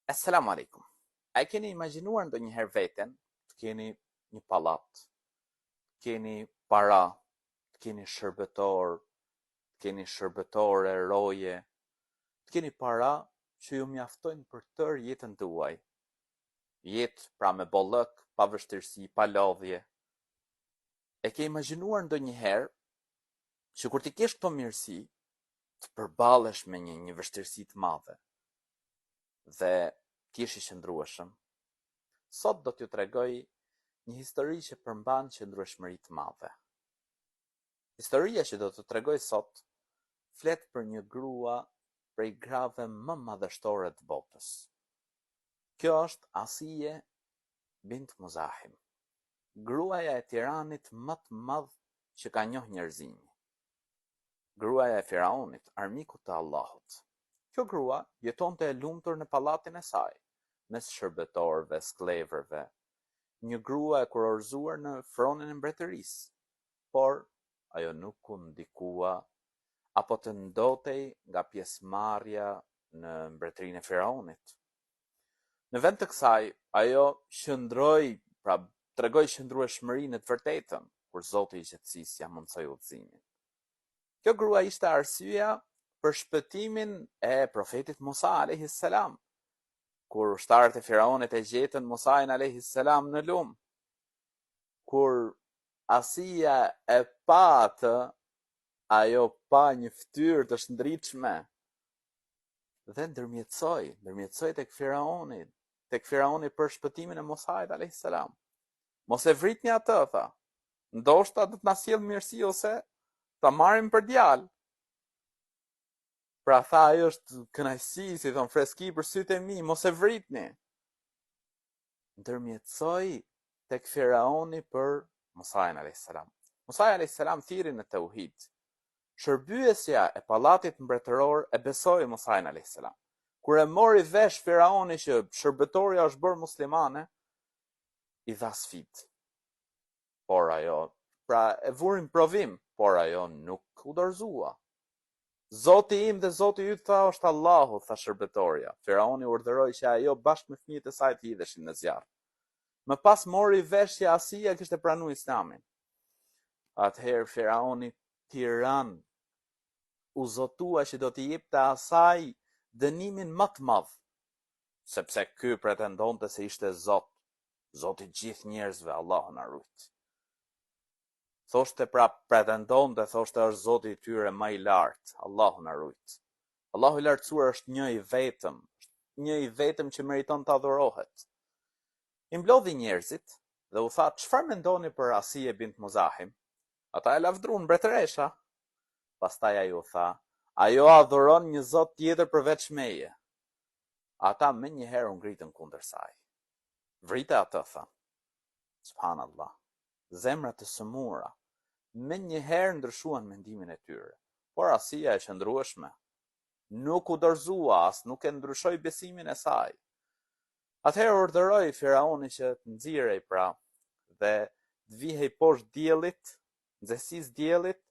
Assalamu alaikum. A e keni imagjinuar ndonjëherë veten të keni një pallat, të keni para, të keni shërbëtor, të keni shërbëtore, roje, të keni para që ju mjaftojnë për tërë jetën tuaj. Jetë pra me bollëk, pa vështirësi, pa lodhje. E ke imagjinuar ndonjëherë që kur ti kesh këto mirësi, të përballesh me një vështirësi të madhe dhe ti je i qëndrueshëm. Sot do t'ju tregoj një histori që përmban qëndrueshmëri të madhe. Historia që do t'ju tregoj sot flet për një grua prej grave më madhështore të botës. Kjo është Asije bint Muzahim, gruaja e tiranit më të madh që ka njohur njerëzimi. Gruaja e Firaunit, armikut të Allahut. Kjo grua jetonte e lumtur në pallatin e saj, mes shërbëtorëve, sklevërve, një grua e kurorzuar në fronin e mbretërisë, por ajo nuk u ndikua apo të ndotej nga pjesëmarrja në mbretërinë e Firaunit. Në vend të kësaj, ajo qëndroi, pra tregoi qëndrueshmërinë të vërtetën, kur Zoti i qetësisë ja mundsoi udhëzimin. Kjo grua ishte arsyeja për shpëtimin e profetit Musa alayhis salam, kur ushtarët e Firaunit e gjetën Musain alayhis salam në lum. Kur Asija e pa atë, ajo pa një fytyrë të shndritshme dhe ndërmjetësoi tek Firauni për shpëtimin e Musait alayhis salam. Mos e vritni atë, tha. Ndoshta do të na sjell mirësi ose ta marrim për djalë. Pra tha, ajo është kënaqësi, si thon, freski për sytë e mi, mos e vritni. Ndërmjetësoi tek Firauni për Musain alayhis salam. Musa alayhis salam thirri në tauhid. Shërbyesja e pallatit mbretëror e besoi Musain alayhis salam. Kur e mori vesh Firauni që shërbëtorja është bërë muslimane, i dha sfidë. Por ajo, pra e vurin provim, por ajo nuk u dorëzua. Zoti im dhe Zoti yt, tha, është Allahu, tha shërbëtorja. Firauni urdhëroi që ajo bashkë me fëmijët e saj të hidheshin në zjarr. Më pas mori vesh që Asija kishte pranuar Islamin. Atëherë Firauni tiran u zotua që do t'i jepte asaj dënimin më të madh, sepse ky pretendonte se ishte Zot, Zoti i gjithë njerëzve, Allahu na ruaj. Thoshte pra pretendonte, thoshte është Zoti i tyre më i lartë, Allahu na ruaj. Allahu i lartësuar është një i vetëm që meriton të adhurohet. I mblodhi njerëzit dhe u tha, çfarë mendoni për Asije bint Muzahim? Ata e lavdruan mbretëresha. Pastaj ai u tha, ajo adhuron një Zot tjetër përveç meje. Ata menjëherë u ngritën kundër saj. Vrite atë, tha. Subhanallah. Zemrat e sëmura menjëherë ndryshuan mendimin e tyre, por Asija e qëndrueshme nuk u dorëzua, as nuk e ndryshoi besimin e saj. Atëherë urdhëroi Firauni që të nxirrej pra dhe të vihej poshtë diellit, nxehtësisë diellit,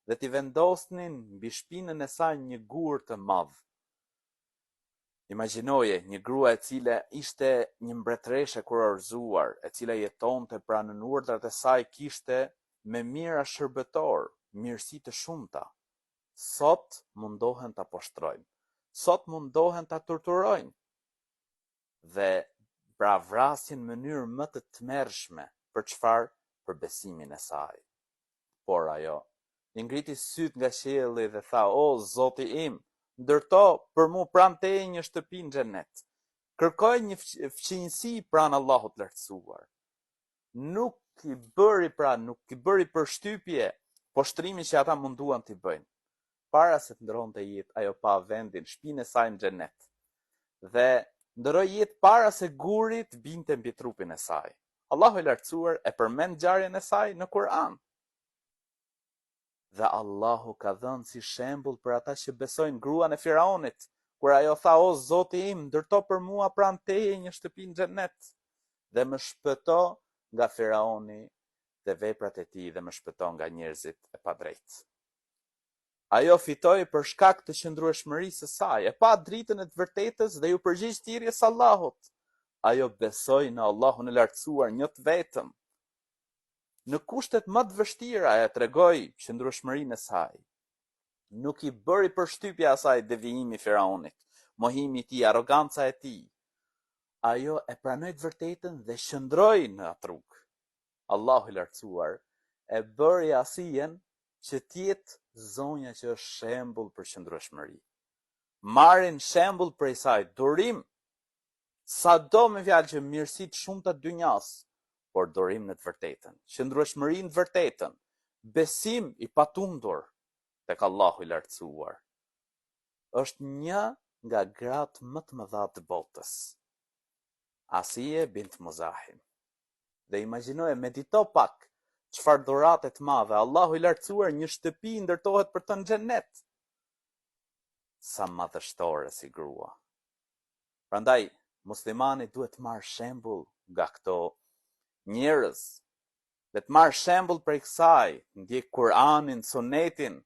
dhe t'i vendosnin mbi shpinën e saj një gur të madh. Imagjinoje një grua e cila ishte një mbretëreshe kurorzuar, e cila jetonte pra në urdhrat e saj kishte me mira shërbëtor, mirësi të shumta. Sot mundohen ta poshtrojnë. Sot mundohen ta torturojnë. Dhe pra vrasin në mënyrë më të tmerrshme. Për çfarë? Për besimin e saj. Por ajo i ngriti syt nga qielli dhe tha, o Zoti im, ndërto për mu pranë teje një shtëpi në xhenet. Kërkoj një fqinjësi pranë Allahut lartësuar. Nuk i bëri përshtypje poshtrimin që ata munduan t'i bëjnë. Para se të ndronte jetë, ajo pa vendin, shpinën e saj në xhenet. Dhe ndroi jetë para se guri të binte mbi trupin e saj. Allahu i lartësuar e përmend ngjarjen e saj në Kur'an. Dhe Allahu ka dhënë si shembull për ata që besojnë gruan e Firaunit, kur ajo tha, o Zoti im, ndërto për mua pranë teje një shtëpi në xhenet dhe më shpëto nga Firauni dhe veprat e tij dhe më shpëton nga njerëzit e padrejtë. Ajo fitoi për shkak të qëndrueshmërisë së saj, e pa dritën e të vërtetës dhe ju përgjigj thirrjes së Allahut. Ajo besoi në Allahun e lartësuar një të vetëm. Në kushtet më të vështira e tregoi qëndrueshmërinë e saj. Nuk i bëri përshtypje asaj devijimi i Firaunit, mohimi i tij, arroganca e tij. Ajo e pranoi të vërtetën dhe qëndroi në atë rrugë. Allahu i lartësuar e bëri Asijen që tjetë zonja që është shembull për qëndrueshmëri. Marrin shembull prej saj, durim, sado me fjalë që mirësitë shumta të dynjas, por durim në të vërtetën, qëndrueshmëri në të vërtetën, besim i patundur tek Allahu i lartësuar. Është një nga gratë më të mëdha të botës. Asije bint Muzahim. Dhe imagjinoje, medito pak çfarë dhurate të madhe, Allahu i lartësuar një shtëpi ndërtohet për të në xhennet. Sa madhështore si grua. Prandaj, muslimani duhet të marrë shembull nga këto njerëz, dhe të marrë shembull prej kësaj, ndjek Kur'anin, Sunetin,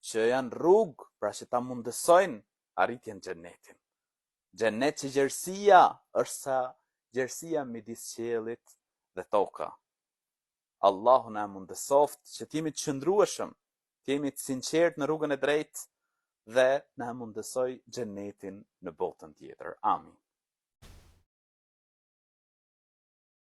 që janë rrugë pra që ta mundësojnë arritjen xhennetin. Xhennet që gjerësia është sa gjerësia midis qiellit dhe toka. Allahu na mundësoft që t'jemi të qëndrueshëm, t'jemi të sinqert në rrugën e drejtë dhe na mundësoj xhenetin në botën tjetër. Amin.